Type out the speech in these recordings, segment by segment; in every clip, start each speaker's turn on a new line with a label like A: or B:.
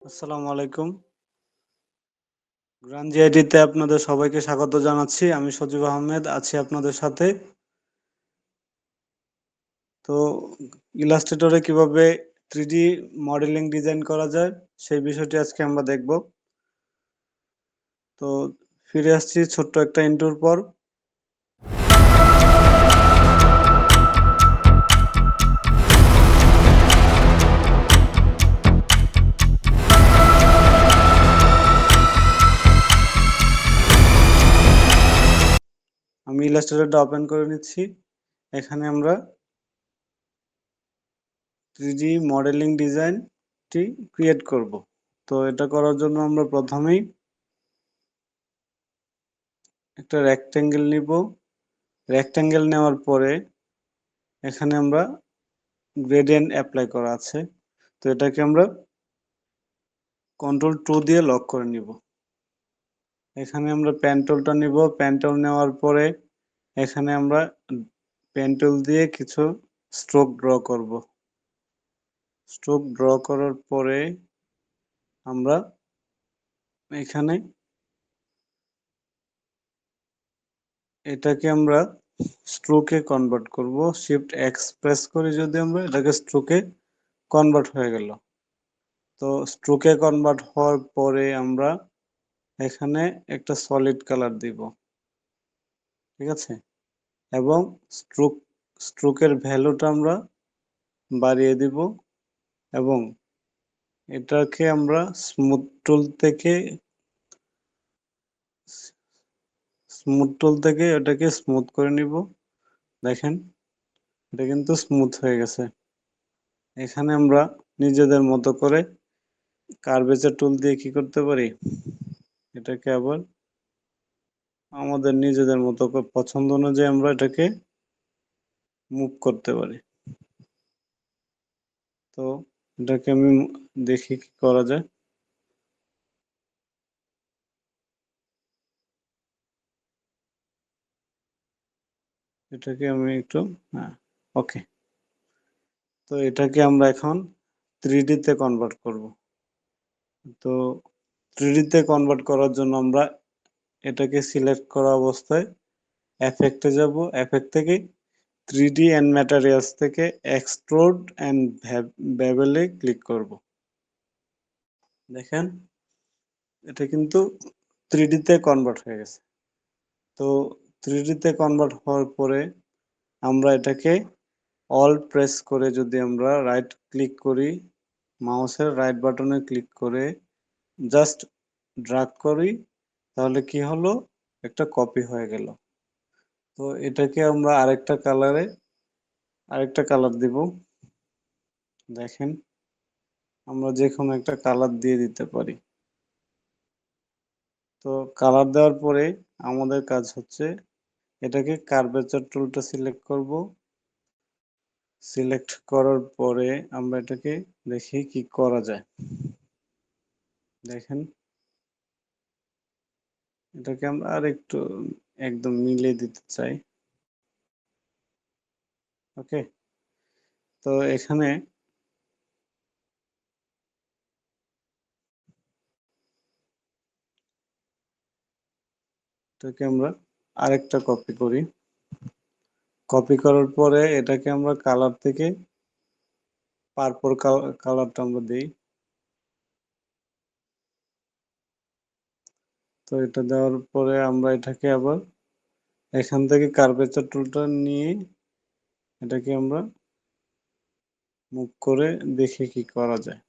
A: আসসালামু আলাইকুম। গ্রান জিআইডিতে আপনাদের সবাইকে স্বাগত জানাচ্ছি। আমি সজীব আহমেদ আছি আপনাদের সাথে। তো ইলাস্ট্রেটরে কিভাবে 3D মডেলিং ডিজাইন করা যায় সেই বিষয়টি আজকে আমরা দেখব। তো ফিরে আসছি ছোট্ট একটা ইন্ট্রোর পর। আমি ইলাস্ট্রেটরটা ওপেন করে নিচ্ছি। এখানে আমরা 3D মডেলিং ডিজাইনটি ক্রিয়েট করব। তো এটা করার জন্য আমরা প্রথমেই একটা রেক্ট্যাঙ্গেল নিব। রেক্ট্যাঙ্গেল নেওয়ার পরে এখানে আমরা গ্রেডিয়েন্ট অ্যাপ্লাই করা আছে। তো এটাকে আমরা কন্ট্রোল 2 দিয়ে লক করে নিব। এখানে আমরা পেন টুলটা নিব। পেন টুল নেওয়ার পরে এখানে আমরা পেন টুল দিয়ে কিছু স্ট্রোক ড্র করব। স্ট্রোক ড্র করার পরে আমরা এখানে এটাকে আমরা স্ট্রোকে কনভার্ট করব। শিফট এক্স প্রেস করে যদি আমরা এটাকে স্ট্রোকে কনভার্ট হয়ে গেল। তো স্ট্রোকে কনভার্ট হওয়ার পরে আমরা এখানে একটা সলিড কালার দিব, ঠিক আছে, এবং স্ট্রোকের ভ্যালুটা আমরা বাড়িয়ে দিব এবং এটাকে আমরা স্মুথ টুল থেকে এটাকে স্মুথ করে নিব। দেখেন এটা কিন্তু স্মুথ হয়ে গেছে। এখানে আমরা নিজেদের মতো করে কার্ভেচার টুল দিয়ে কি করতে পারি, এটাকে আবার আমাদের নিজেদের মতো পছন্দ অনুযায়ী আমরা এটাকে মুভ করতে পারি। তো এটাকে আমি দেখি কি করা যায়। এটাকে আমি একটু, হ্যাঁ, ওকে। তো এটাকে আমরা এখন 3D তে কনভার্ট করব। তো 3D তে কনভার্ট করার জন্য আমরা এটাকে সিলেক্ট করা অবস্থায় এফেক্টে যাব। এফেক্ট থেকে 3D এন্ড ম্যাটেরিয়ালস থেকে এক্সট্রুড এন্ড বেভেলে ক্লিক করব। দেখেন এটা কিন্তু 3D তে কনভার্ট হয়ে গেছে। তো 3D তে কনভার্ট হওয়ার পরে আমরা এটাকে অল্ট প্রেস করে যদি আমরা রাইট ক্লিক করি, মাউসের রাইট বাটনে ক্লিক করে জাস্ট ড্র্যাগ করি, তাহলে কি হলো, একটা কপি হয়ে গেল। তো এটাকে আমরা আরেকটা কালার দিব। দেখেন আমরা যে কোনো একটা কালার দিয়ে দিতে পারি। তো কালার দেওয়ার পরে আমাদের কাজ হচ্ছে এটাকে কার্ভেচার টুলটা সিলেক্ট করব। সিলেক্ট করার পরে আমরা এটাকে দেখি কি করা যায়। দেখেন এটাকে আমরা আর একটু একদম মিলিয়ে দিতে চাই। ওকে, তো এখানে এটাকে আমরা আরেকটা কপি করি। কপি করার পরে এটাকে আমরা কালার থেকে পার্পল কালারটা আমরা দিই। তো এটা দেওয়ার পরে আমরা এটাকে আবার এখান থেকে কার্ভেচার টুলটা নিয়ে এটাকে আমরা মুভ করে দেখি কি করা যায়।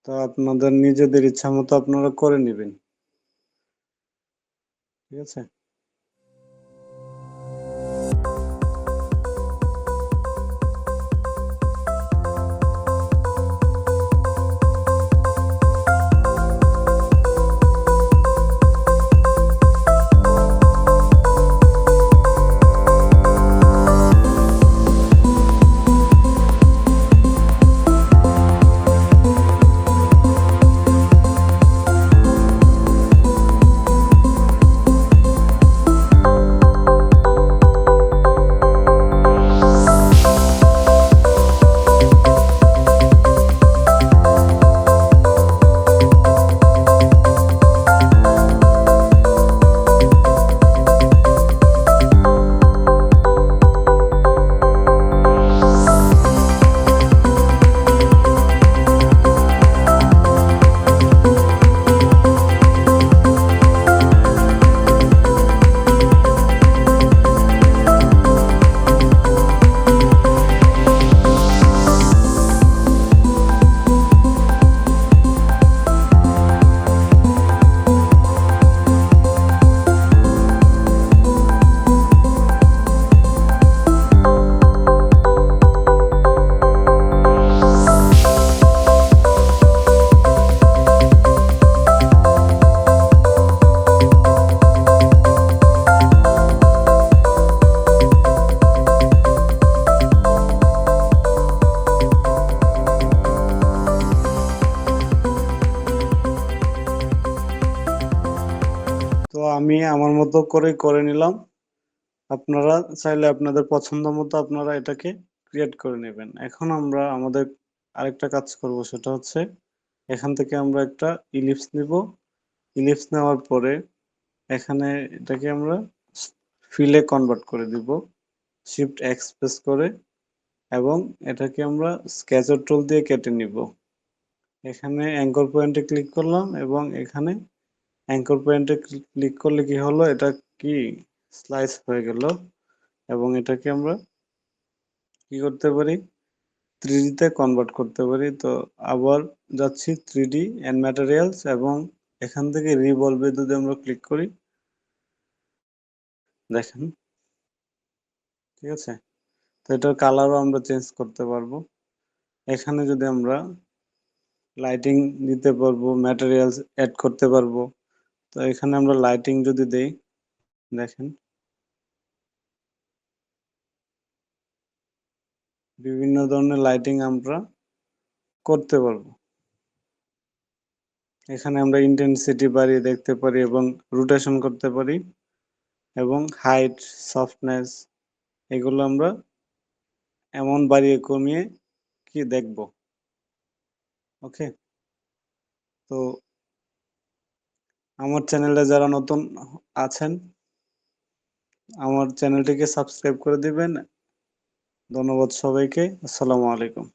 A: তো আপনাদের নিজেদের ইচ্ছা মতো আপনারা করে নেবেন, ঠিক আছে। আমি আমার মতো করে নিলাম। আপনারা চাইলে আপনাদের পছন্দ মতো আপনারা এটাকে ক্রিয়েট করে নেবেন। এখন আমরা আমাদের আরেকটা কাজ করব, সেটা হচ্ছে এখান থেকে আমরা একটা ইলিপস নিব। ইলিপস নেওয়ার পরে এখানে এটাকে আমরা ফিলে কনভার্ট করে দিব শিফট এক্স প্রেস করে, এবং এটাকে আমরা স্কেচার টুল দিয়ে কেটে নিব। এখানে অ্যাঙ্কর পয়েন্টে ক্লিক করলাম এবং এখানে অ্যাঙ্কর পয়েন্টে ক্লিক করলে কি হলো, এটা কি স্লাইস হয়ে গেল। এবং এটাকে আমরা কি করতে পারি, 3D তে কনভার্ট করতে পারি। তো আবার যাচ্ছি 3D এন্ড ম্যাটেরিয়ালস, এবং এখান থেকে রিভলভে যদি আমরা ক্লিক করি, দেখেন, ঠিক আছে। তো এটার কালারও আমরা চেঞ্জ করতে পারবো। এখানে যদি আমরা লাইটিং দিতে পারবো, ম্যাটেরিয়ালস অ্যাড করতে পারবো। তো এখানে আমরা লাইটিং যদি দেই, দেখেন বিভিন্ন ধরনের লাইটিং আমরা করতে পারবো। এখানে আমরা ইন্টেন্সিটি বাড়িয়ে দেখতে পারি এবং রোটেশন করতে পারি, এবং হাইট, সফটনেস, এগুলো আমরা এমন বাড়িয়ে কমিয়ে কি দেখব। ওকে, তো আমার চ্যানেলে যারা নতুন আছেন, আমার চ্যানেলটিকে সাবস্ক্রাইব করে দিবেন। ধন্যবাদ সবাইকে। আসসালামু আলাইকুম।